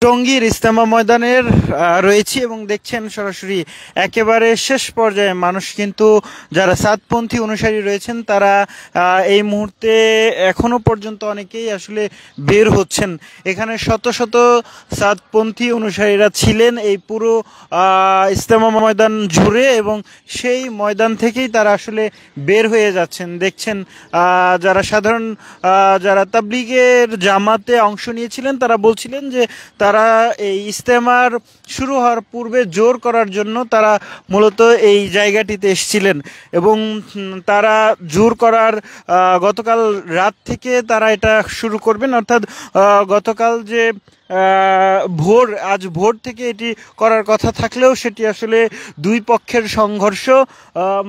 টঙ্গীর ইস্তেমা ময়দানের রয়েছি এবং দেখছেন সরাসরি একেবারে শেষ পর্যায়ে মানুষ কিন্তু যারা সাতপন্থী অনুসারী রয়েছেন তারা এই মুহূর্তে এখনো পর্যন্ত অনেকেই আসলে বের হচ্ছেন। এখানে শত শত সাতপন্থী অনুসারীরা ছিলেন এই পুরো ইস্তেমা ময়দান জুড়ে এবং সেই ময়দান থেকেই তারা আসলে বের হয়ে যাচ্ছেন। দেখছেন যারা সাধারণ যারা তাবলিগের জামাতে অংশ নিয়েছিলেন তারা বলছিলেন যে তারা এই ইস্তেমার শুরু হওয়ার পূর্বে জোর করার জন্য তারা মূলত এই জায়গাটিতে এসেছিলেন এবং তারা জোর করার গতকাল রাত থেকে তারা এটা শুরু করবেন, অর্থাৎ গতকাল যে আজ ভোর থেকে এটি করার কথা থাকলেও সেটি আসলে দুই পক্ষের সংঘর্ষ,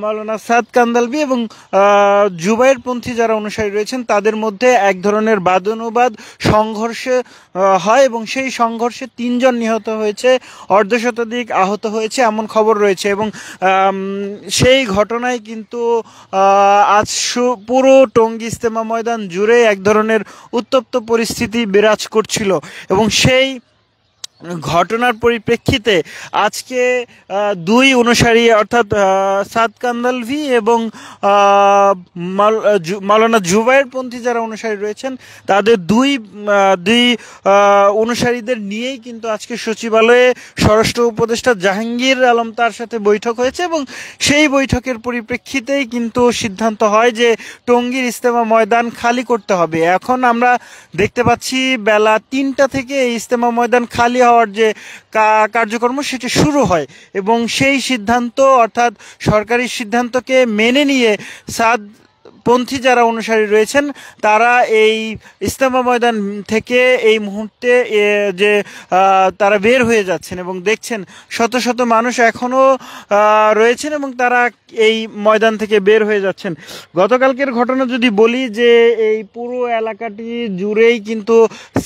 মাওলানা সাদ কান্দালভি এবং জুবাইরপন্থী যারা অনুসারী রয়েছেন তাদের মধ্যে এক ধরনের বাদানুবাদ সংঘর্ষে হয় এবং সেই সংঘর্ষে 3 জন নিহত হয়েছে, অর্ধশতাধিক আহত হয়েছে এমন খবর রয়েছে এবং সেই ঘটনায় কিন্তু আজ পুরো টঙ্গী ইস্তেমা ময়দান জুড়ে এক ধরনের উত্তপ্ত পরিস্থিতি বিরাজ করছিল এবং সেই ঘটনার পরিপ্রেক্ষিতে আজকে দুই অনুসারী অর্থাৎ সাদ কান্দালভি এবং মাওলানা জুবাইরপন্থী যারা অনুসারী রয়েছেন তাদের দুই অনুসারীদের নিয়েই কিন্তু আজকে সচিবালয়ে স্বরাষ্ট্র উপদেষ্টা জাহাঙ্গীর আলম তার সাথে বৈঠক হয়েছে এবং সেই বৈঠকের পরিপ্রেক্ষিতেই কিন্তু সিদ্ধান্ত হয় যে টঙ্গীর ইস্তেমা ময়দান খালি করতে হবে। এখন আমরা দেখতে পাচ্ছি বেলা 3টা থেকে এই ইস্তেমা ময়দান খালি হওয়ার যে কার্যক্রম সেটি শুরু হয় এবং সেই সিদ্ধান্ত অর্থাৎ সরকারি সিদ্ধান্তকে মেনে নিয়ে সাদপন্থী যারা অনুসারী রয়েছেন তারা এই ইস্তেমা ময়দান থেকে এই মুহূর্তে যে তারা বের হয়ে যাচ্ছেন এবং দেখছেন শত শত মানুষ এখনো রয়েছেন এবং তারা এই ময়দান থেকে বের হয়ে যাচ্ছেন। গতকালকের ঘটনা যদি বলি যে এই পুরো এলাকাটি জুড়েই কিন্তু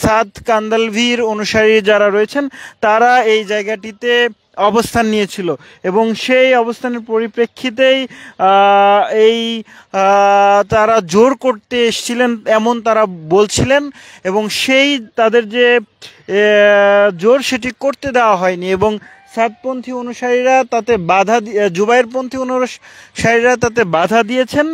সাদ কান্দালভির অনুসারী যারা রয়েছেন তারা এই জায়গাটিতে অবস্থান নিয়েছিল এবং সেই অবস্থানের পরিপ্রেক্ষিতেই তারা জোর করতে এসেছিলেন এমন তারা বলছিলেন এবং সেই তাদের যে জোর সেটি করতে দেওয়া হয়নি এবং সাতপন্থী অনুসারীরা তাতে জুবাইরপন্থী অনুসারীরা তাতে বাধা দিয়েছেন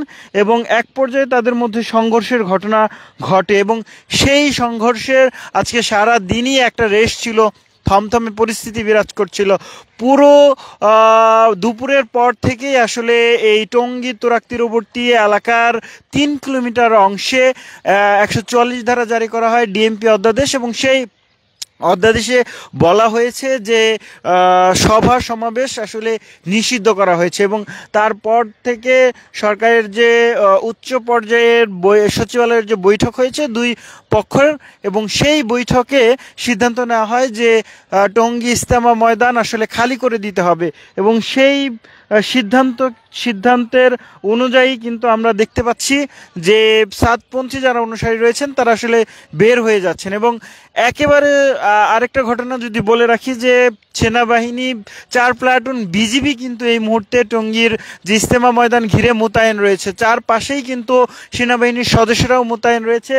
এবং এক পর্যায়ে তাদের মধ্যে সংঘর্ষের ঘটনা ঘটে এবং সেই সংঘর্ষের আজকে সারা দিনই একটা রেশ ছিল, থমথমে পরিস্থিতি বিরাজ করছিল। পুরো দুপুরের পর থেকেই আসলে এই টঙ্গী তুরাগ তীরবর্তী এলাকার 3 কিলোমিটার অংশে 144 ধারা জারি করা হয় ডিএমপি অধ্যাদেশ এবং সেই অধ্যাদেশে বলা হয়েছে যে সভা সমাবেশ আসলে নিষিদ্ধ করা হয়েছে এবং তারপর থেকে সরকারের যে উচ্চ পর্যায়ের সচিবালয়ের যে বৈঠক হয়েছে দুই পক্ষের এবং সেই বৈঠকে সিদ্ধান্ত নেওয়া হয় যে টঙ্গী ইস্তেমা ময়দান আসলে খালি করে দিতে হবে এবং সেই সিদ্ধান্তের অনুযায়ী কিন্তু আমরা দেখতে পাচ্ছি যে সাতপন্থী যারা অনুসারী রয়েছেন তারা আসলে বের হয়ে যাচ্ছেন এবং একেবারে আরেকটা ঘটনা যদি বলে রাখি যে সেনাবাহিনী 4 প্লাটুন বিজিবি কিন্তু এই মুহূর্তে টঙ্গীর যে ইস্তেমা ময়দান ঘিরে মোতায়েন রয়েছে, চারপাশেই কিন্তু সেনাবাহিনীর সদস্যরাও মোতায়েন রয়েছে।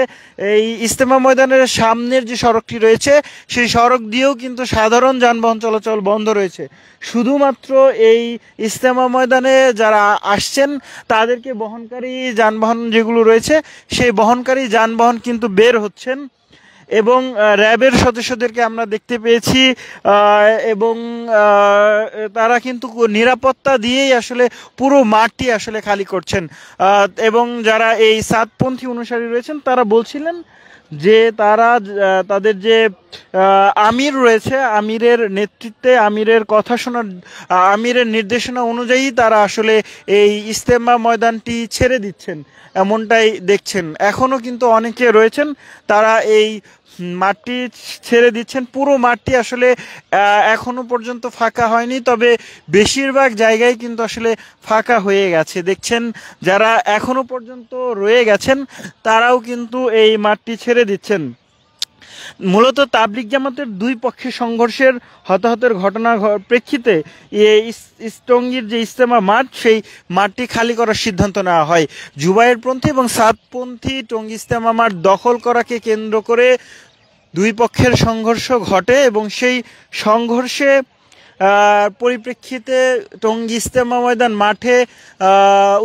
এই ইস্তেমা ময়দানের সামনের যে সড়কটি রয়েছে সেই সড়ক দিয়েও কিন্তু সাধারণ যানবাহন চলাচল বন্ধ রয়েছে। শুধুমাত্র এই ইস্তেমা ময়দানে যারা আসছেন তাদেরকে বহনকারী যানবাহন যেগুলো রয়েছে সেই বহনকারী যানবাহন কিন্তু বের হচ্ছেন এবং র্যাবের সদস্যদেরকে আমরা দেখতে পেয়েছি এবং তারা কিন্তু নিরাপত্তা দিয়েই আসলে পুরো মাঠটি আসলে খালি করছেন এবং যারা এই সাতপন্থী অনুসারী রয়েছেন তারা বলছিলেন যে তারা তাদের যে আমির রয়েছে আমিরের নেতৃত্বে আমিরের কথা শোনার আমিরের নির্দেশনা অনুযায়ী তারা আসলে এই ইস্তেমা ময়দানটি ছেড়ে দিচ্ছেন এমনটাই দেখছেন। এখনও কিন্তু অনেকে রয়েছেন তারা এই মাঠটি ছেড়ে দিচ্ছেন। পুরো মাঠটি আসলে এখনো পর্যন্ত ফাঁকা হয়নি, তবে বেশিরভাগ জায়গায় কিন্তু আসলে ফাঁকা হয়ে গেছে। দেখছেন যারা এখনো পর্যন্ত রয়ে গেছেন তারাও কিন্তু এই মাঠটি ছেড়ে দিচ্ছেন। মূলত তাবলিগ জামাতের দুই পক্ষের সংঘর্ষের হতাহতের ঘটনার প্রেক্ষিতে টঙ্গীর যে ইস্তেমা মাঠ সেই মাঠটি খালি করার সিদ্ধান্ত নেওয়া হয়। জুবাইরপন্থী এবং সাদপন্থী টঙ্গী ইস্তেমা মাঠ দখল করাকে কেন্দ্র করে দুই পক্ষের সংঘর্ষ ঘটে এবং সেই সংঘর্ষে পরিপ্রেক্ষিতে টঙ্গী ইজতেমা ময়দান মাঠে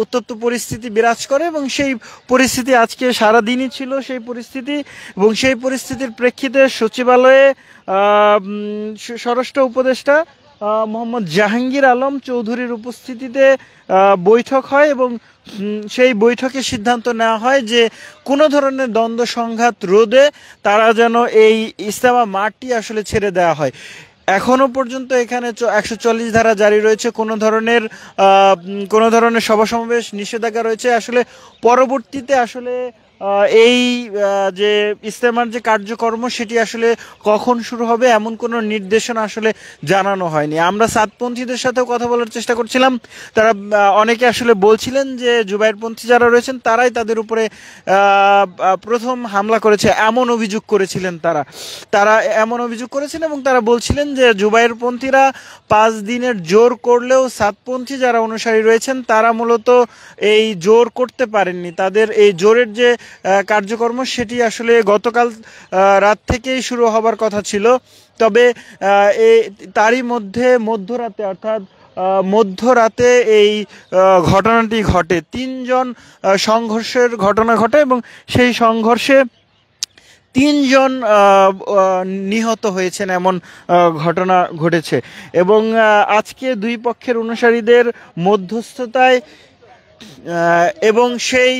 উত্তপ্ত পরিস্থিতি বিরাজ করে এবং সেই পরিস্থিতি আজকে সারাদিনই ছিল সেই পরিস্থিতি। এবং সেই পরিস্থিতির প্রেক্ষিতে সচিবালয়ে স্বরাষ্ট্র উপদেষ্টা মোহাম্মদ জাহাঙ্গীর আলম চৌধুরীর উপস্থিতিতে বৈঠক হয় এবং সেই বৈঠকে সিদ্ধান্ত নেওয়া হয় যে কোনো ধরনের দ্বন্দ্ব সংঘাত রোধে তারা যেন এই ইজতেমা মাঠটি আসলে ছেড়ে দেওয়া হয়। এখনো পর্যন্ত এখানে 140 ধারা জারি রয়েছে, কোনো ধরনের সভা সমাবেশ নিষেধাজ্ঞা রয়েছে। আসলে পরবর্তীতে আসলে এই যে ইজতেমার যে কার্যক্রম সেটি আসলে কখন শুরু হবে এমন কোনো নির্দেশনা আসলে জানানো হয়নি। আমরা সাতপন্থীদের সাথেও কথা বলার চেষ্টা করছিলাম, তারা অনেকে আসলে বলছিলেন যে জুবায়েরপন্থী যারা রয়েছেন তারাই তাদের উপরে প্রথম হামলা করেছে এমন অভিযোগ করেছিলেন। তারা এমন অভিযোগ করেছেন এবং তারা বলছিলেন যে জুবায়েরপন্থীরা 5 দিনের জোর করলেও সাতপন্থী যারা অনুসারী রয়েছেন তারা মূলত এই জোর করতে পারেননি। তাদের এই জোরের যে কার্যক্রম সেটি আসলে গতকাল রাত থেকেই শুরু হবার কথা ছিল, তবে তারই মধ্যে মধ্যরাতে এই ঘটনাটি ঘটে। 3 জন সংঘর্ষের ঘটনা ঘটে এবং সেই সংঘর্ষে 3 জন নিহত হয়েছেন এমন ঘটনা ঘটেছে। এবং আজকে দুই পক্ষের অনুসারীদের মধ্যস্থতায় এবং সেই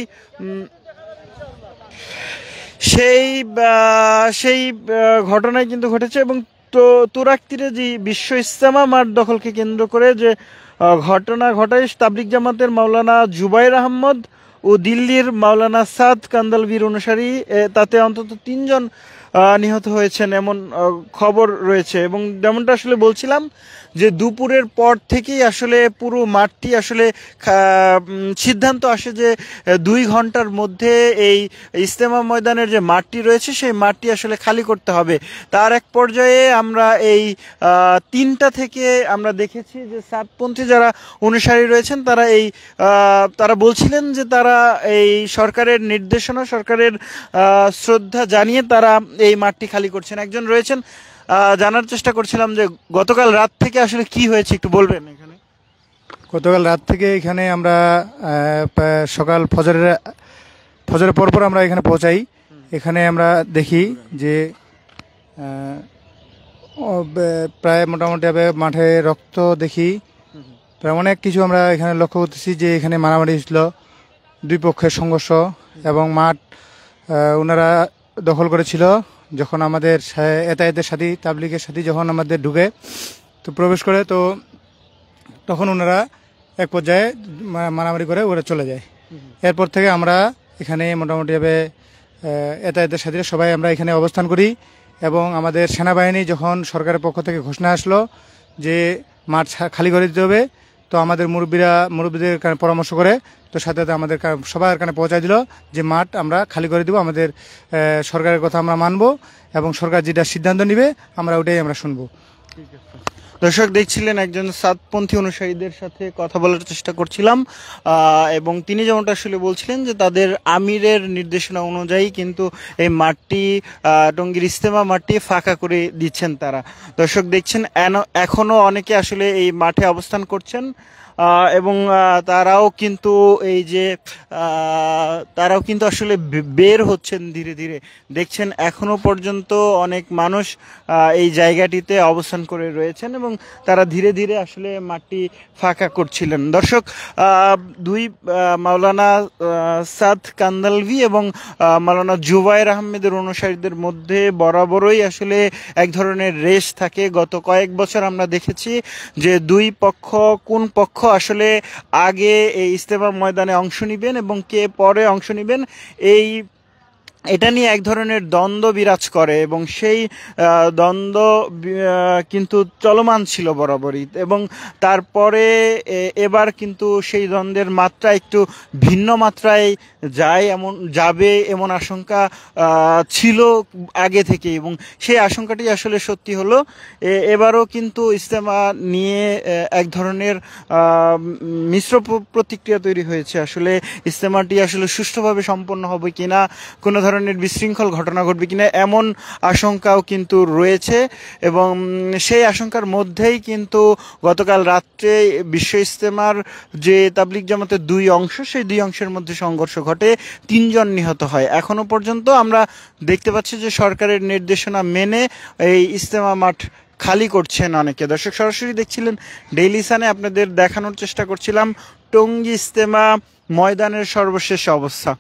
ঘটনায় কিন্তু ঘটেছে। এবং তুরাগ তীরে যে বিশ্ব ইজতেমা মাঠ দখলকে কেন্দ্র করে যে ঘটনা ঘটায় তাবলিগ জামাতের মাওলানা জুবায়ের আহমদ ও দিল্লির মাওলানা সাদ কান্দালভির অনুসারী, তাতে অন্তত 3 জন নিহত হয়েছেন এমন খবর রয়েছে। এবং যেমনটা আসলে বলছিলাম যে দুপুরের পর থেকেই আসলে পুরো মাঠটি আসলে সিদ্ধান্ত আসে যে 2 ঘন্টার মধ্যে এই ইজতেমা ময়দানের যে মাঠটি রয়েছে সেই মাঠটি আসলে খালি করতে হবে। তার এক পর্যায়ে আমরা এই 3টা থেকে আমরা দেখেছি যে সাতপন্থী যারা অনুসারী রয়েছেন তারা বলছিলেন যে তারা এই সরকারের নির্দেশনা, সরকারের শ্রদ্ধা জানিয়ে তারা এই মাঠটি খালি করছেন। একজন রয়েছেন, জানার চেষ্টা করছিলাম যে গতকাল রাত থেকে আসলে কি হয়েছে একটু বলবেন। এখানে গতকাল রাত থেকে এখানে আমরা সকাল ফজরের পরপর আমরা এখানে পৌঁছাই। এখানে আমরা দেখি যে প্রায় মোটামুটি মাঠে রক্ত দেখি, প্রায় অনেক কিছু আমরা এখানে লক্ষ্য করতেছি যে এখানে মারামারি হয়েছিল, দুই পক্ষের সংঘর্ষ এবং মাঠ ওনারা দখল করেছিল। যখন আমাদের এতায়েতের সাথী তাবলিগের সাথী যখন আমাদের ঢুকে তো প্রবেশ করে, তো তখন ওনারা এক পর্যায়ে মারামারি করে ওরা চলে যায়। এরপর থেকে আমরা এখানে মোটামুটিভাবে এতায়েতের সাথীরা সবাই আমরা এখানে অবস্থান করি এবং আমাদের সেনাবাহিনী যখন সরকারের পক্ষ থেকে ঘোষণা আসলো যে মাঠ খালি করে দিতে হবে, তো আমাদের মুরব্বীদের পরামর্শ করে তো সাথে সাথে আমাদের সবার কানে পৌঁছায় দিল যে মাঠ আমরা খালি করে দিব, আমাদের সরকারের কথা আমরা মানব এবং সরকার যেটা সিদ্ধান্ত নিবে আমরা ওটাই আমরা শুনবো। দর্শক দেখছিলেন একজন সাতপন্থী অনুসারীদের সাথে কথা বলার চেষ্টা করছিলাম এবং তিনি যেমনটা আসলে বলছিলেন যে তাদের আমিরের নির্দেশনা অনুযায়ী কিন্তু এই মাঠটি টঙ্গীর ইজতেমা মাঠটি ফাঁকা করে দিচ্ছেন তারা। দর্শক দেখছেন এখনো অনেকে আসলে এই মাঠে অবস্থান করছেন এবং তারাও কিন্তু আসলে বের হচ্ছেন ধীরে ধীরে। দেখছেন এখনো পর্যন্ত অনেক মানুষ এই জায়গাটিতে অবস্থান করে রয়েছেন এবং তারা ধীরে ধীরে আসলে মাঠটি ফাঁকা করছিলেন। দর্শক, মাওলানা সাদ কান্দালভি এবং মাওলানা জুবায়ের আহমেদের অনুসারীদের মধ্যে বরাবরই আসলে এক ধরনের রেস থাকে। গত কয়েক বছর আমরা দেখেছি যে দুই পক্ষ কোন পক্ষ আসলে আগে এই ইজতেমা ময়দানে অংশ নিবেন এবং কে পরে অংশ নিবেন এটা নিয়ে এক ধরনের দ্বন্দ্ব বিরাজ করে এবং সেই দ্বন্দ্ব কিন্তু চলমান ছিল বরাবরই। এবং তারপরে এবার কিন্তু সেই দ্বন্দ্বের মাত্রা একটু ভিন্ন মাত্রায় যায় এমন যাবে এমন আশঙ্কা ছিল আগে থেকে, এবং সেই আশঙ্কাটি আসলে সত্যি হলো। এবারও কিন্তু ইজতেমা নিয়ে এক ধরনের মিশ্র প্রতিক্রিয়া তৈরি হয়েছে। আসলে ইজতেমাটি আসলে সুষ্ঠুভাবে সম্পন্ন হবে কিনা, কোনো ধরনের বিশৃঙ্খল ঘটনা ঘটবে কিনা, এমন আশঙ্কাও কিন্তু রয়েছে। এবং সেই আশঙ্কার মধ্যেই কিন্তু গতকাল রাত্রে বিশ্ব ইজতেমার যে তাবলিগ জামাতের দুই অংশ, সেই দুই অংশের মধ্যে সংঘর্ষ ঘটে, 3 জন নিহত হয়। এখনো পর্যন্ত আমরা দেখতে পাচ্ছি যে সরকারের নির্দেশনা মেনে এই ইজতেমা মাঠ খালি করছেন অনেকে। দর্শক, সরাসরি দেখছিলেন ডেইলি সানে, আপনাদের দেখানোর চেষ্টা করছিলাম টঙ্গী ইজতেমা ময়দানের সর্বশেষ অবস্থা।